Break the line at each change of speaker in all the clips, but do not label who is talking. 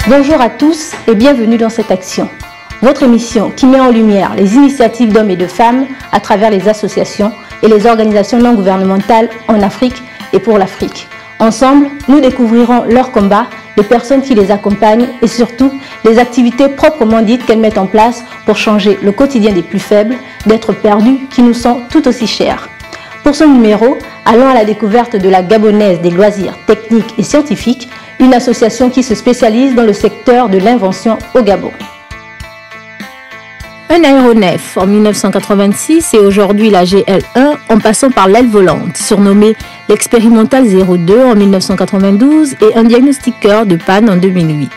Bonjour à tous et bienvenue dans cette action. Votre émission qui met en lumière les initiatives d'hommes et de femmes à travers les associations et les organisations non gouvernementales en Afrique et pour l'Afrique. Ensemble, nous découvrirons leurs combats, les personnes qui les accompagnent et surtout les activités proprement dites qu'elles mettent en place pour changer le quotidien des plus faibles, d'être perdus qui nous sont tout aussi chers. Pour ce numéro, allons à la découverte de la Gabonaise des loisirs techniques et scientifiques, une association qui se spécialise dans le secteur de l'invention au Gabon. Un aéronef en 1986 et aujourd'hui la GL1 en passant par l'aile volante, surnommée l'Expérimental 02 en 1992 et un diagnostiqueur de panne en 2008.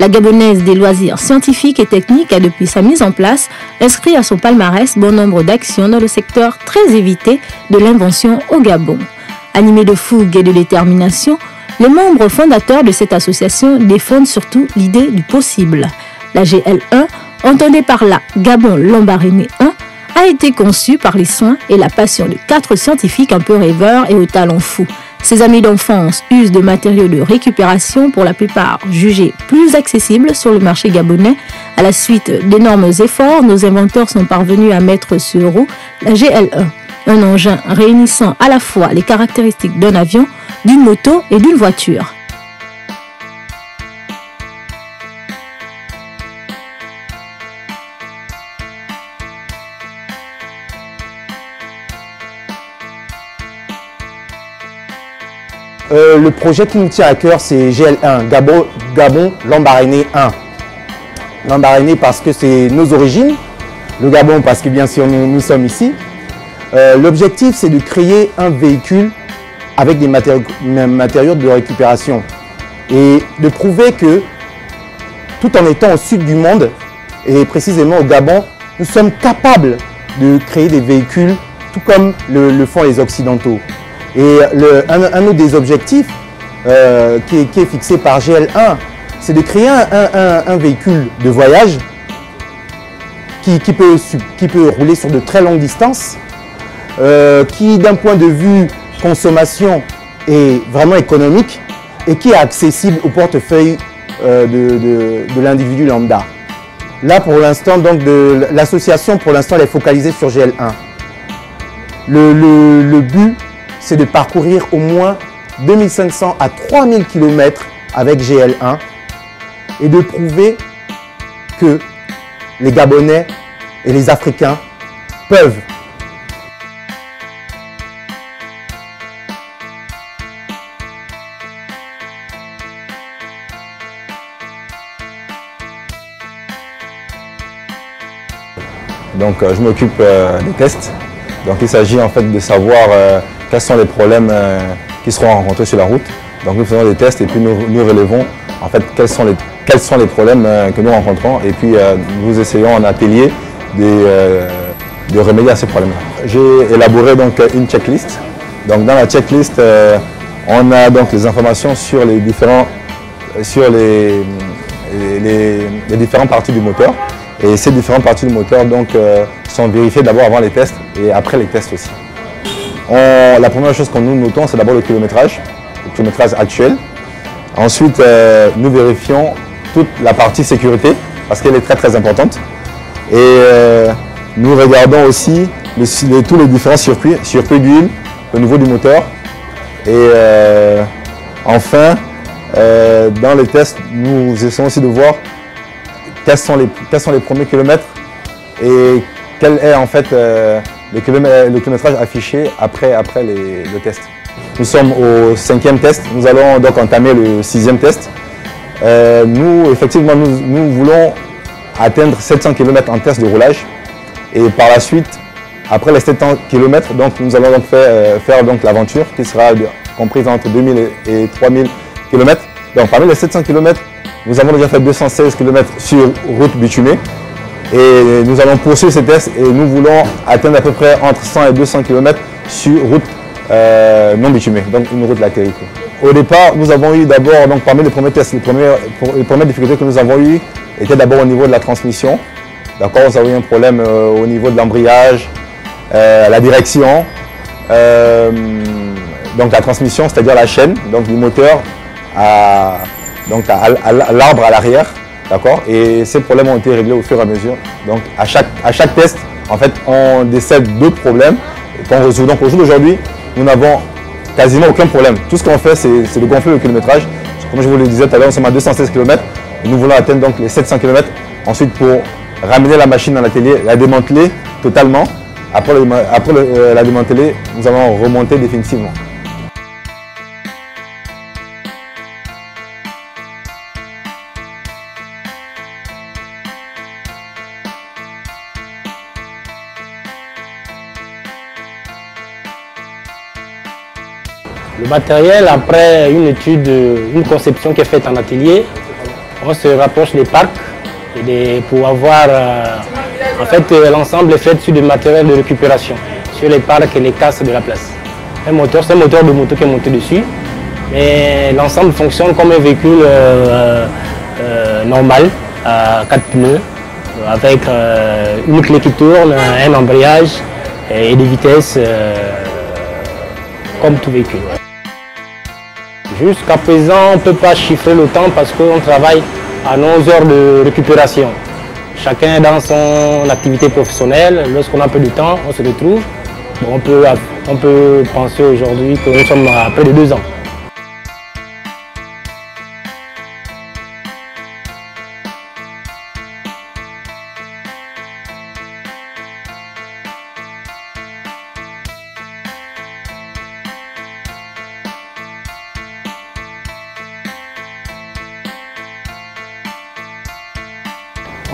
La Gabonaise des loisirs scientifiques et techniques a depuis sa mise en place inscrit à son palmarès bon nombre d'actions dans le secteur très évité de l'invention au Gabon. Animés de fougue et de détermination, les membres fondateurs de cette association défendent surtout l'idée du possible. La GL1, entendez par là Gabon Lambaréné 1, a été conçue par les soins et la passion de 4 scientifiques un peu rêveurs et aux talents fous. Ces amis d'enfance usent de matériaux de récupération pour la plupart jugés plus accessibles sur le marché gabonais. À la suite d'énormes efforts, nos inventeurs sont parvenus à mettre sur roue la GL1, un engin réunissant à la fois les caractéristiques d'un avion, d'une moto et d'une voiture.
Le projet qui nous tient à cœur, c'est GL1, Gabon Lambaréné 1. Lambaréné parce que c'est nos origines, le Gabon parce que bien sûr nous sommes ici. L'objectif, c'est de créer un véhicule avec des matériaux de récupération et de prouver que tout en étant au sud du monde et précisément au Gabon, nous sommes capables de créer des véhicules tout comme le font les Occidentaux. Et un des objectifs qui est fixé par GL1, c'est de créer un véhicule de voyage qui peut rouler sur de très longues distances, qui d'un point de vue consommation est vraiment économique et qui est accessible au portefeuille de l'individu lambda. Là pour l'instant, donc l'association pour l'instant elle est focalisée sur GL1. Le but, c'est de parcourir au moins 2500 à 3000 km avec GL1 et de prouver que les Gabonais et les Africains peuvent.
Donc je m'occupe des tests. Donc il s'agit en fait de savoir quels sont les problèmes qui seront rencontrés sur la route. Donc nous faisons des tests et puis nous relevons en fait quels sont les problèmes que nous rencontrons et puis nous essayons en atelier de remédier à ces problèmes-là. J'ai élaboré donc une checklist. Donc dans la checklist, on a donc les informations sur les différentes parties du moteur. Et ces différentes parties du moteur donc, sont vérifiées d'abord avant les tests et après les tests aussi. La première chose que nous notons, c'est d'abord le kilométrage actuel. Ensuite, nous vérifions toute la partie sécurité parce qu'elle est très importante. Et nous regardons aussi tous les différents circuits d'huile au niveau du moteur. Et enfin, dans les tests, nous essayons aussi de voir quels sont les premiers kilomètres et quel est en fait le kilométrage affiché après le test. Nous sommes au 5e test, nous allons donc entamer le 6e test. Effectivement, nous voulons atteindre 700 km en test de roulage et par la suite, après les 700 km, donc, nous allons donc faire l'aventure qui sera comprise entre 2000 et 3000 km. Donc parmi les 700 km, nous avons déjà fait 216 km sur route bitumée et nous allons poursuivre ces tests et nous voulons atteindre à peu près entre 100 et 200 km sur route non bitumée, donc une route latérite. Au départ, nous avons eu d'abord, parmi les premiers tests, les premières difficultés que nous avons eues étaient d'abord au niveau de la transmission. D'accord, nous avons eu un problème au niveau de l'embrayage, la direction, donc la transmission, c'est-à-dire la chaîne donc, du moteur donc à l'arbre à l'arrière, d'accord. Et ces problèmes ont été réglés au fur et à mesure. Donc à chaque test, en fait, on décèle d'autres problèmes qu'on résout. Donc au jour d'aujourd'hui, nous n'avons quasiment aucun problème. Tout ce qu'on fait, c'est de gonfler le kilométrage. Comme je vous le disais tout à l'heure, nous sommes à 216 km. Nous voulons atteindre donc les 700 km. Ensuite, pour ramener la machine dans l'atelier, la démanteler totalement. Après la démanteler, nous allons remonter définitivement.
Le matériel, après une étude, une conception qui est faite en atelier, on se rapproche des parcs pour avoir, en fait, l'ensemble est fait sur du matériel de récupération, sur les parcs et les casses de la place. Un moteur, c'est un moteur de moto qui est monté dessus, mais l'ensemble fonctionne comme un véhicule normal, à 4 pneus, avec une clé qui tourne, un embrayage et des vitesses comme tout véhicule. Jusqu'à présent, on ne peut pas chiffrer le temps parce qu'on travaille à 11 heures de récupération. Chacun dans son activité professionnelle. Lorsqu'on a un peu de temps, on se retrouve. On peut penser aujourd'hui que nous sommes à près de 2 ans.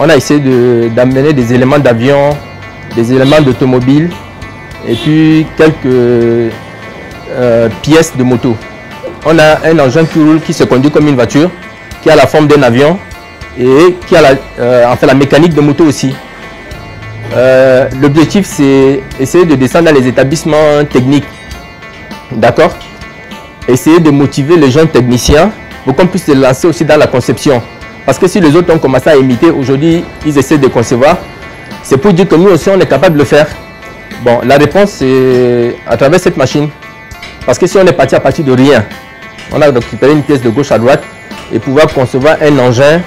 On a essayé d'amener des éléments d'avion, des éléments d'automobile et puis quelques pièces de moto. On a un engin qui roule, qui se conduit comme une voiture, qui a la forme d'un avion et qui a la mécanique de moto aussi. L'objectif, c'est essayer de descendre dans les établissements techniques, d'accord? Essayer de motiver les jeunes techniciens pour qu'on puisse se lancer aussi dans la conception. Parce que si les autres ont commencé à imiter, aujourd'hui, ils essaient de concevoir. C'est pour dire que nous aussi, on est capable de le faire. Bon, la réponse, c'est à travers cette machine. Parce que si on est parti à partir de rien, on a récupéré une pièce de gauche à droite et pouvoir concevoir un engin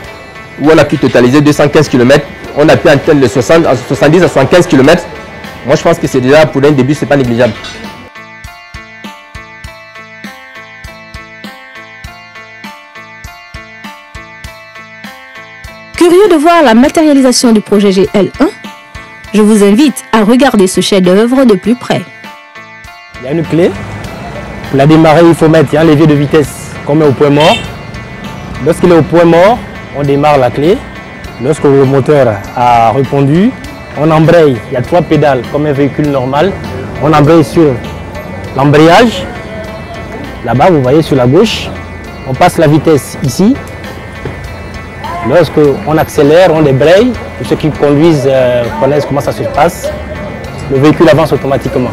où on a pu totaliser 215 km. On a pu atteindre les 70 à 75 km. Moi, je pense que c'est déjà, pour un début, ce n'est pas négligeable.
Curieux de voir la matérialisation du projet GL1, je vous invite à regarder ce chef-d'œuvre de plus près.
Il y a une clé. Pour la démarrer, il faut mettre un levier de vitesse qu'on met au point mort. Lorsqu'il est au point mort, on démarre la clé. Lorsque le moteur a répondu, on embraye. Il y a 3 pédales comme un véhicule normal. On embraye sur l'embrayage. Là-bas, vous voyez sur la gauche, on passe la vitesse ici. Lorsqu'on accélère, on débraye. Pour ceux qui conduisent connaissent comment ça se passe. Le véhicule avance automatiquement.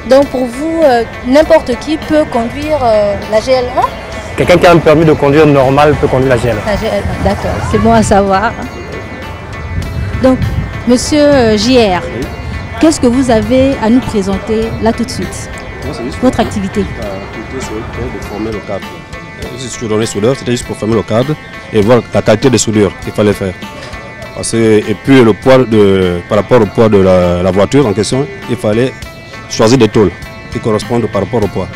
Donc pour vous, n'importe qui peut conduire la GL1?
Quelqu'un qui a un permis de conduire normal peut conduire la GL1.
La GL1, d'accord, c'est bon à savoir. Donc, monsieur JR, qu'est-ce que vous avez à nous présenter là tout de suite? Votre activité?
De former le cadre. Je suis soudeur, c'était juste pour former le cadre et voir la qualité de soudure qu'il fallait faire. Et puis le poids par rapport au poids de la voiture en question, il fallait choisir des tôles qui correspondent par rapport au poids.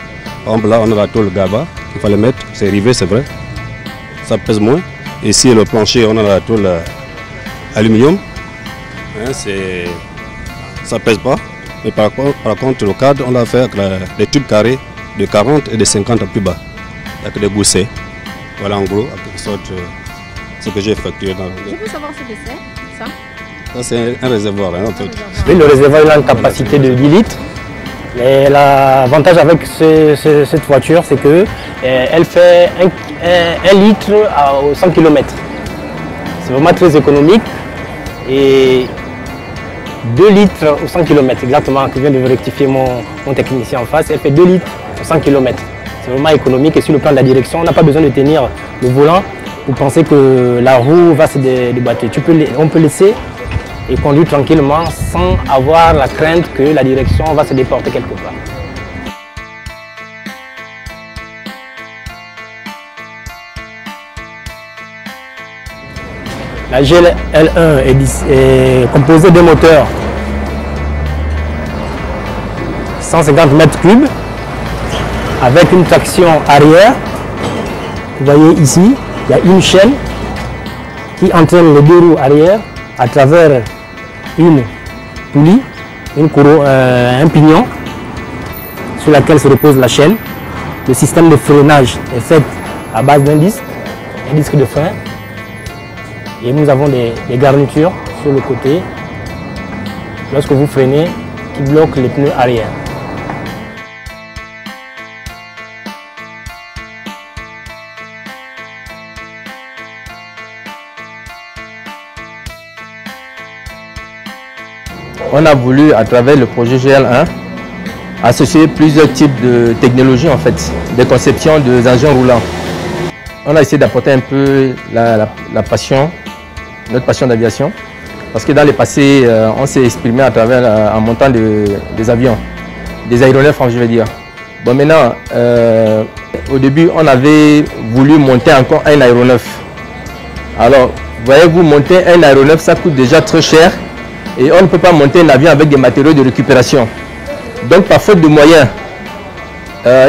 Par exemple là on a la tôle GABA qu'il fallait mettre, c'est rivé c'est vrai, ça pèse moins. Et ici le plancher on a la tôle aluminium, hein, ça pèse pas. Mais par contre le cadre on l'a fait avec des tubes carrés de 40 et de 50 à plus bas, avec des goussets. Voilà en gros, en quelque sorte, ce que j'ai effectué.
Je peux savoir ce que c'est, ça?
Ça c'est un réservoir en fait.
Oui, le réservoir il a une capacité de 10 litres. Et l'avantage avec cette voiture, c'est qu'elle fait 1 litre aux 100 km. C'est vraiment très économique. Et 2 litres aux 100 km, exactement, que vient de rectifier mon technicien en face. Elle fait 2 litres aux 100 km. C'est vraiment économique et sur le plan de la direction, on n'a pas besoin de tenir le volant pour penser que la roue va se débattre. On peut laisser et conduire tranquillement sans avoir la crainte que la direction va se déporter quelque part. La GL1 est composée d'un moteur 150 m3 avec une traction arrière. Vous voyez ici, il y a une chaîne qui entraîne les deux roues arrière à travers une poulie, un pignon sur laquelle se repose la chaîne. Le système de freinage est fait à base d'un disque de frein. Et nous avons des garnitures sur le côté lorsque vous freinez qui bloquent les pneus arrière.
On a voulu, à travers le projet GL1, associer plusieurs types de technologies, en fait, de conception des engins roulants. On a essayé d'apporter un peu la passion, notre passion d'aviation, parce que dans le passé, on s'est exprimé à travers en montant des avions, des aéronefs, je vais dire. Bon, maintenant, au début, on avait voulu monter encore un aéronef. Alors, voyez-vous, monter un aéronef, ça coûte déjà très cher et on ne peut pas monter un avion avec des matériaux de récupération. Donc, par faute de moyens,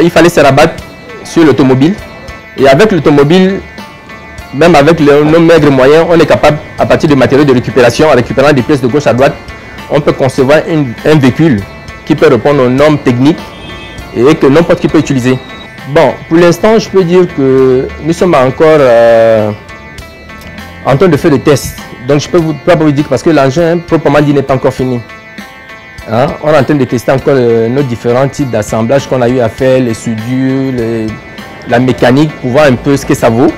il fallait se rabattre sur l'automobile. Et avec l'automobile, même avec nos maigres moyens, on est capable, à partir de matériaux de récupération, en récupérant des pièces de gauche à droite, on peut concevoir un véhicule qui peut répondre aux normes techniques et que n'importe qui peut utiliser. Bon, pour l'instant, je peux dire que nous sommes encore en train de faire des tests. Donc, je ne peux pas vous dire parce que l'engin, proprement dit, n'est pas encore fini. Hein? On est en train de tester encore nos différents types d'assemblage qu'on a eu à faire, les soudures, la mécanique, pour voir un peu ce que ça vaut.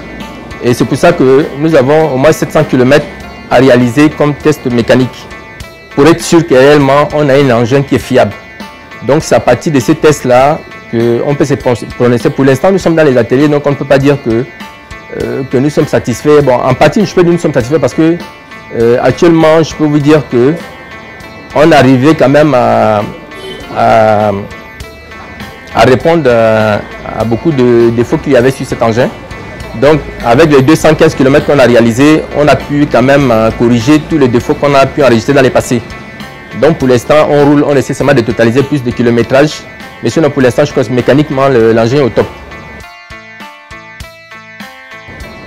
Et c'est pour ça que nous avons au moins 700 km à réaliser comme test mécanique, pour être sûr que réellement on a un engin qui est fiable. Donc c'est à partir de ces tests-là qu'on peut se prononcer. Pour l'instant, nous sommes dans les ateliers, donc on ne peut pas dire que nous sommes satisfaits. Bon, en partie, je peux dire que nous sommes satisfaits parce que actuellement, je peux vous dire que on est arrivé quand même à répondre à beaucoup de défauts qu'il y avait sur cet engin. Donc, avec les 215 km qu'on a réalisés, on a pu quand même corriger tous les défauts qu'on a pu enregistrer dans les passés. Donc, pour l'instant, on roule, on essaie seulement de totaliser plus de kilométrage. Mais sinon, pour l'instant, je pense que mécaniquement, l'engin est au top.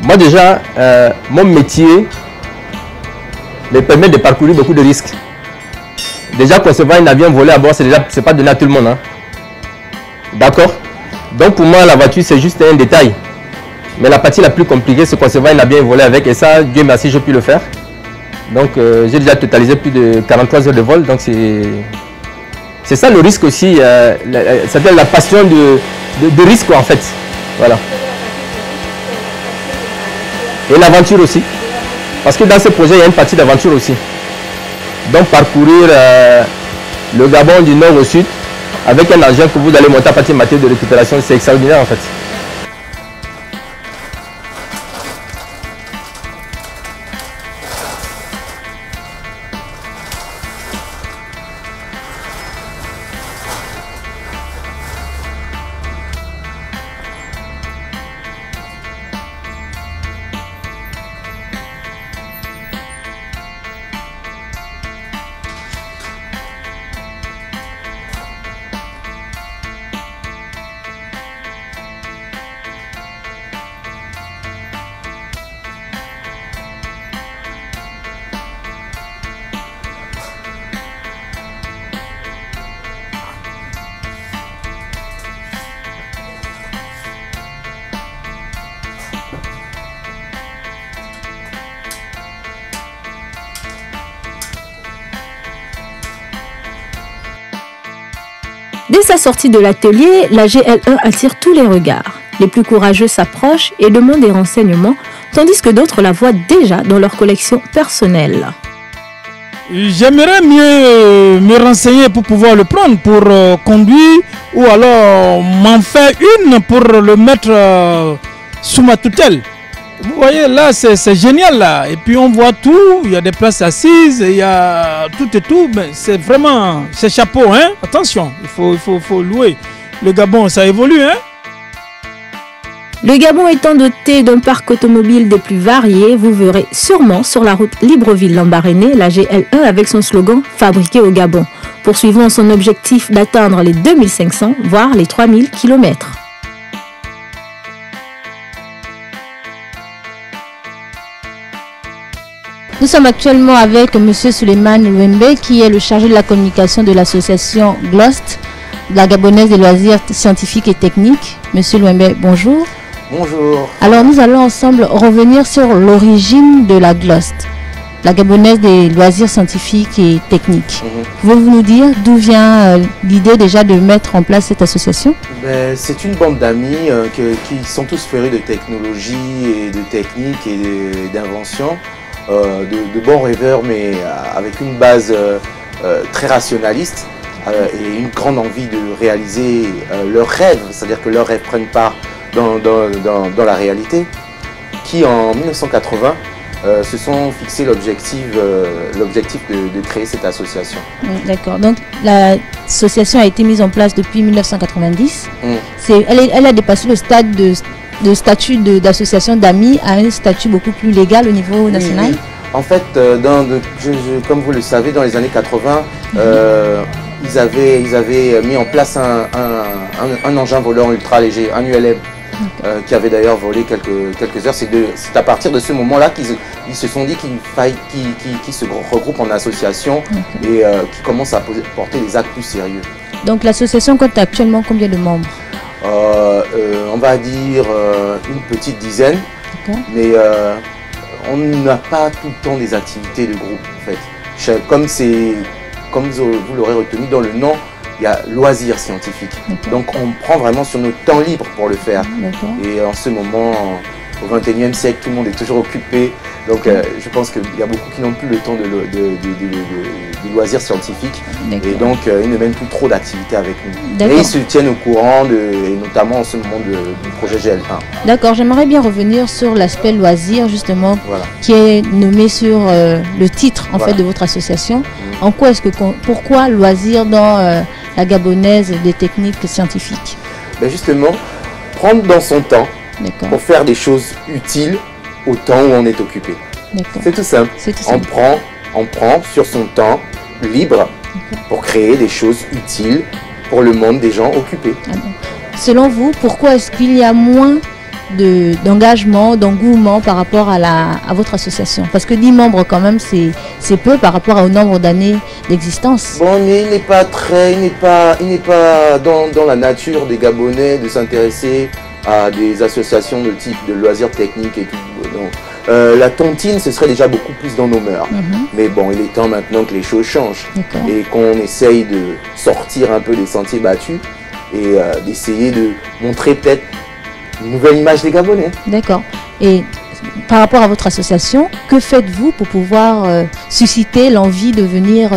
Moi, déjà, mon métier me permet de parcourir beaucoup de risques. Déjà, concevoir un avion volé à bord, c'est pas donné à tout le monde. Hein. D'accord? Donc, pour moi, la voiture, c'est juste un détail. Mais la partie la plus compliquée, c'est concevoir un avion et voler avec. Et ça, Dieu merci, j'ai pu le faire. Donc, j'ai déjà totalisé plus de 43 heures de vol. Donc, c'est ça le risque aussi. C'est la passion de risque, en fait. Voilà. Et l'aventure aussi. Parce que dans ce projet, il y a une partie d'aventure aussi. Donc, parcourir le Gabon du nord au sud avec un engin que vous allez monter à partir de matériaux de récupération, c'est extraordinaire, en fait.
Dès sa sortie de l'atelier, la GL1 attire tous les regards. Les plus courageux s'approchent et demandent des renseignements, tandis que d'autres la voient déjà dans leur collection personnelle.
J'aimerais mieux me renseigner pour pouvoir le prendre, pour conduire, ou alors m'en faire une pour le mettre sous ma tutelle. Vous voyez, là, c'est génial, là. Et puis, on voit tout. Il y a des places assises, il y a tout et tout. Mais c'est vraiment, c'est chapeau, hein. Attention, il faut louer. Le Gabon, ça évolue, hein.
Le Gabon étant doté d'un parc automobile des plus variés, vous verrez sûrement sur la route Libreville-Lambaréné la GL1 avec son slogan « Fabriqué au Gabon », poursuivant son objectif d'atteindre les 2500, voire les 3000 km.
Nous sommes actuellement avec M. Souleymane Louembe, qui est le chargé de la communication de l'association GLOST, la Gabonaise des loisirs scientifiques et techniques. Monsieur Louembe, bonjour.
Bonjour.
Alors nous allons ensemble revenir sur l'origine de la GLOST, la Gabonaise des loisirs scientifiques et techniques. Pouvez-vous nous dire d'où vient l'idée déjà de mettre en place cette association?
C'est une bande d'amis qui sont tous férus de technologie et de technique et d'invention, de bons rêveurs, mais avec une base très rationaliste et une grande envie de réaliser leurs rêves, c'est-à-dire que leurs rêves prennent part dans la réalité, qui en 1980 se sont fixés l'objectif de créer cette association.
D'accord, donc l'association a été mise en place depuis 1990. Elle a dépassé le stade de statut d'association d'amis à un statut beaucoup plus légal au niveau national.
Oui. En fait, comme vous le savez, dans les années 80, ils avaient mis en place un engin volant ultra léger, un ULM, qui avait d'ailleurs volé quelques heures. C'est à partir de ce moment-là qu'ils se sont dit qu'ils se regroupent en association et qu'ils commencent à porter des actes plus sérieux.
Donc l'association compte actuellement combien de membres?
On va dire une petite dizaine, mais on n'a pas tout le temps des activités de groupe en fait. Comme vous l'aurez retenu dans le nom, il y a loisirs scientifiques. Donc on prend vraiment sur notre temps libre pour le faire. Et en ce moment, au XXIe siècle, tout le monde est toujours occupé. Donc je pense qu'il y a beaucoup qui n'ont plus le temps des loisirs scientifiques. Et donc ils ne mènent plus trop d'activités avec nous. Et ils se tiennent au courant, et notamment en ce moment du projet GL1.
D'accord, j'aimerais bien revenir sur l'aspect loisir justement, qui est nommé sur le titre en fait de votre association. En quoi pourquoi loisir dans la Gabonaise des techniques scientifiques?
Justement, prendre dans son temps pour faire des choses utiles au temps où on est occupé. C'est tout simple. On prend sur son temps libre pour créer des choses utiles pour le monde des gens occupés.
Selon vous, pourquoi est-ce qu'il y a moins d'engagement, d'engouement par rapport à votre association? Parce que 10 membres quand même, c'est peu par rapport au nombre d'années d'existence.
Bon, mais il n'est pas dans la nature des Gabonais de s'intéresser à des associations de type de loisirs techniques et tout. Donc, la tontine, ce serait déjà beaucoup plus dans nos mœurs. Mais bon, il est temps maintenant que les choses changent et qu'on essaye de sortir un peu des sentiers battus et d'essayer de montrer peut-être une nouvelle image des Gabonais. D'accord.
Et par rapport à votre association, que faites-vous pour pouvoir susciter l'envie de venir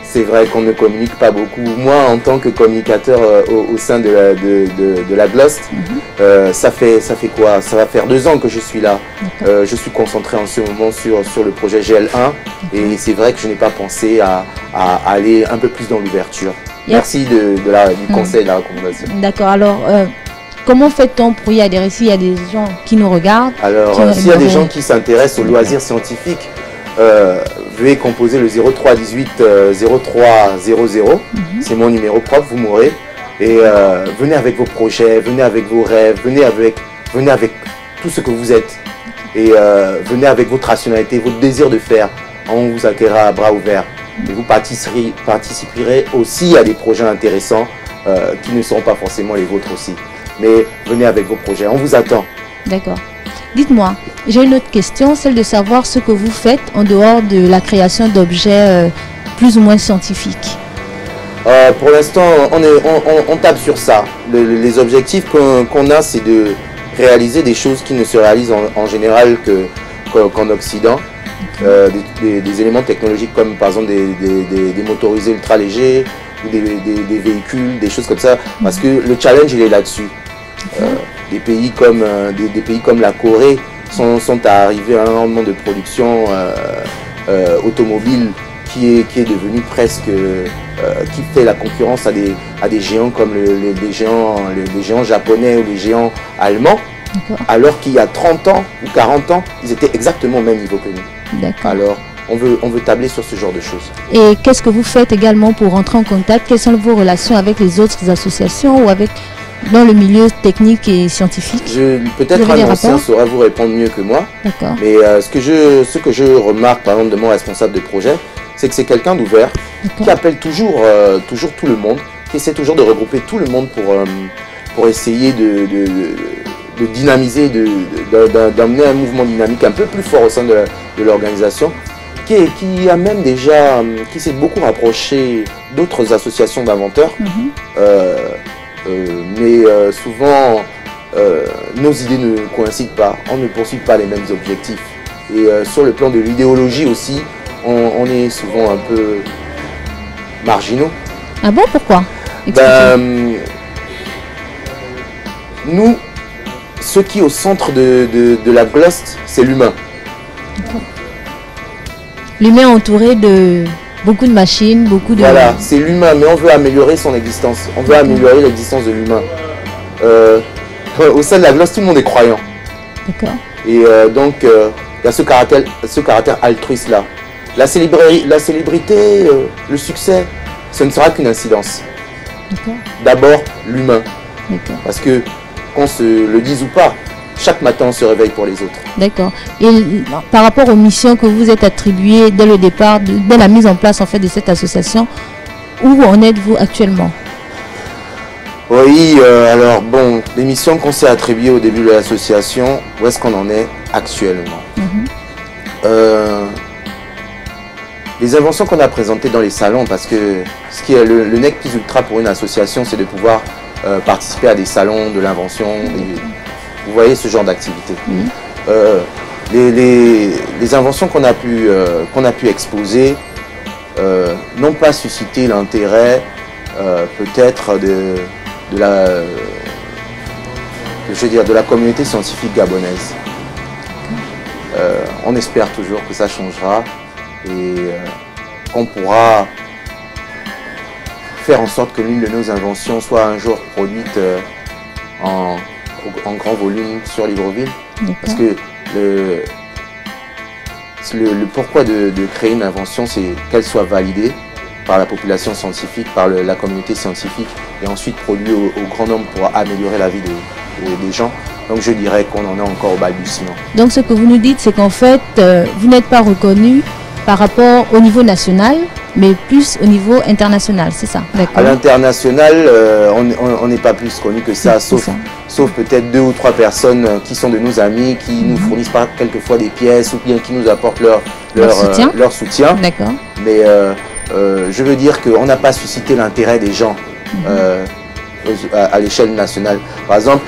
C'est vrai qu'on ne communique pas beaucoup. Moi, en tant que communicateur au sein de la GLOST, ça fait quoi? Ça va faire 2 ans que je suis là. Je suis concentré en ce moment sur le projet GL1 et c'est vrai que je n'ai pas pensé à aller un peu plus dans l'ouverture. Merci du conseil et de la recommandation.
D'accord. Alors, comment fait-on pour y adhérer s'il y a des gens qui nous regardent?
Alors, s'il y a des gens qui s'intéressent aux loisirs scientifiques, veuillez composer le 03 18 03 00. C'est mon numéro propre, vous m'aurez. Et venez avec vos projets, venez avec vos rêves, venez avec tout ce que vous êtes. Et venez avec votre rationalité, votre désir de faire. On vous accueillera à bras ouverts. Et vous participerez aussi à des projets intéressants qui ne seront pas forcément les vôtres aussi. Mais venez avec vos projets, on vous attend.
D'accord. Dites-moi, j'ai une autre question, celle de savoir ce que vous faites en dehors de la création d'objets plus ou moins scientifiques.
Pour l'instant, on tape sur ça. Les objectifs qu'on a, c'est de réaliser des choses qui ne se réalisent en général qu'en Occident. Des éléments technologiques comme par exemple des motorisés ultra légers ou des véhicules, des choses comme ça. Parce que le challenge, il est là-dessus. Des pays comme la Corée sont arrivés à un rendement de production automobile qui est devenu presque, qui fait la concurrence à des géants comme les géants japonais ou les géants allemands. alors qu'il y a 30 ans ou 40 ans, ils étaient exactement au même niveau que nous.
D'accord.
Alors, on veut tabler sur ce genre de choses.
Et qu'est-ce que vous faites également pour rentrer en contact? Quelles sont vos relations avec les autres associations ou avec dans le milieu technique et scientifique?
Peut-être un ancien saura vous répondre mieux que moi.
D'accord.
Mais ce que je remarque par exemple de mon responsable de projet, c'est que c'est quelqu'un d'ouvert, qui appelle toujours tout le monde, qui essaie toujours de regrouper tout le monde pour essayer de dynamiser, d'amener un mouvement dynamique un peu plus fort au sein de l'organisation, qui a même déjà, qui s'est beaucoup rapproché d'autres associations d'inventeurs, mais souvent nos idées ne coïncident pas, on ne poursuit pas les mêmes objectifs. Et sur le plan de l'idéologie aussi, on est souvent un peu marginaux.
Ah bon, pourquoi?
Nous, ce qui est au centre de la GLOST, c'est l'humain.
L'humain entouré de beaucoup de machines, beaucoup de...
Voilà, c'est l'humain, mais on veut améliorer son existence. On veut améliorer l'existence de l'humain. Au sein de la GLOST, tout le monde est croyant.
D'accord.
Et donc, il y a ce caractère altruiste-là. La célébrité, le succès, ce ne sera qu'une incidence. D'abord, l'humain. Parce que, qu'on se le dise ou pas, chaque matin on se réveille pour les autres.
D'accord. Et par rapport aux missions que vous êtes attribuées dès le départ, dès la mise en place en fait de cette association, où en êtes-vous actuellement?
Oui, alors bon, les missions qu'on s'est attribuées au début de l'association, où est-ce qu'on en est actuellement? Les inventions qu'on a présentées dans les salons, parce que ce qui est le nec plus ultra pour une association, c'est de pouvoir participer à des salons de l'invention, vous voyez ce genre d'activité. Les inventions qu'on a pu exposer n'ont pas suscité l'intérêt peut-être de la communauté scientifique gabonaise. On espère toujours que ça changera et qu'on pourra faire en sorte que l'une de nos inventions soit un jour produite en grand volume sur Libreville. Parce que le pourquoi de créer une invention, c'est qu'elle soit validée par la population scientifique, par la communauté scientifique, et ensuite produite au grand nombre pour améliorer la vie des gens. Donc je dirais qu'on en est encore au balbutiement.
Donc ce que vous nous dites, c'est qu'en fait, vous n'êtes pas reconnu par rapport au niveau national, mais plus au niveau international, c'est ça?
À l'international, on n'est pas plus connu que ça, sauf peut-être 2 ou 3 personnes qui sont de nos amis, qui nous fournissent quelquefois des pièces ou bien qui nous apportent leur soutien.
D'accord.
Mais je veux dire qu'on n'a pas suscité l'intérêt des gens à l'échelle nationale. Par exemple,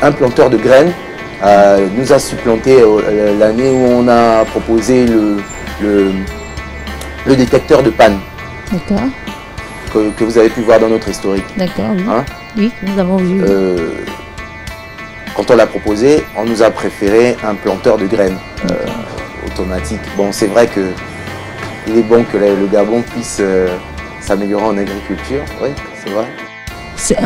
un planteur de graines nous a supplanté l'année où on a proposé le détecteur de panne.
D'accord.
Que vous avez pu voir dans notre historique.
D'accord, oui.
Hein?
Oui, nous avons vu.
Quand on l'a proposé, on nous a préféré un planteur de graines automatique. Bon, c'est vrai que il est bon que le Gabon puisse s'améliorer en agriculture. Oui, c'est vrai.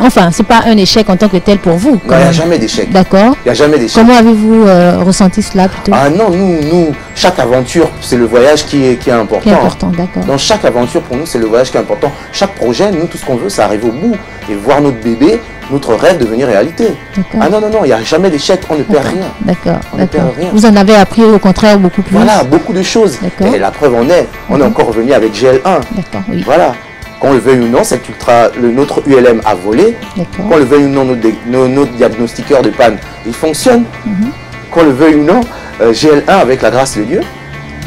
Enfin, c'est pas un échec en tant que tel pour vous.
Il n'y a jamais d'échec.
D'accord.
Il n'y a jamais d'échec.
Comment avez-vous ressenti cela plutôt?
Ah non, nous, chaque aventure, c'est le voyage qui est important.
Qui est important, d'accord.
Dans chaque aventure, pour nous, c'est le voyage qui est important. Chaque projet, nous, tout ce qu'on veut, c'est arriver au bout et voir notre bébé, notre rêve devenir réalité. Ah non, il n'y a jamais d'échec, on ne perd rien.
D'accord.
On ne perd rien.
Vous en avez appris au contraire beaucoup plus.
Voilà, beaucoup de choses. Et la preuve en est, on est encore revenu avec GL1.
D'accord, oui.
Voilà. Qu'on le veuille ou non, notre ULM a volé. Qu'on le veuille ou non, notre diagnostiqueur de panne, il fonctionne. Qu'on le veuille ou non, GL1, avec la grâce de Dieu,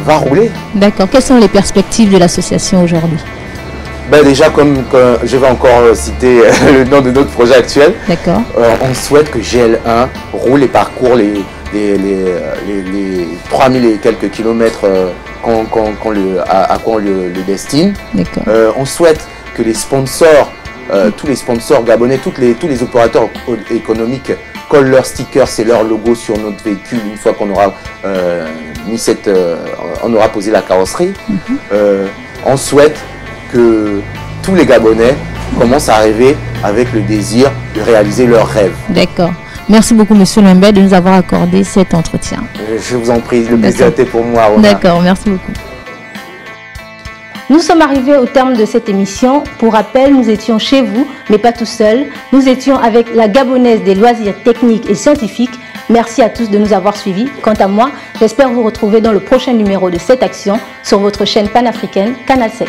va rouler.
D'accord. Quelles sont les perspectives de l'association aujourd'hui?
Déjà, comme je vais encore citer le nom de notre projet actuel, on souhaite que GL1 roule et parcourt les 3000 et quelques kilomètres à quoi on le destine. On souhaite que les sponsors, tous les sponsors gabonais, tous les opérateurs économiques collent leurs stickers et leur logo sur notre véhicule une fois qu'on aura on aura posé la carrosserie. On souhaite que tous les Gabonais commencent à rêver avec le désir de réaliser leurs rêves.
D'accord. Merci beaucoup, Monsieur Lembe, de nous avoir accordé cet entretien.
Je vous en prie, le plaisir était pour moi.
D'accord, merci beaucoup.
Nous sommes arrivés au terme de cette émission. Pour rappel, nous étions chez vous, mais pas tout seuls. Nous étions avec la Gabonaise des loisirs techniques et scientifiques. Merci à tous de nous avoir suivis. Quant à moi, j'espère vous retrouver dans le prochain numéro de Cette Action sur votre chaîne panafricaine Canal 7.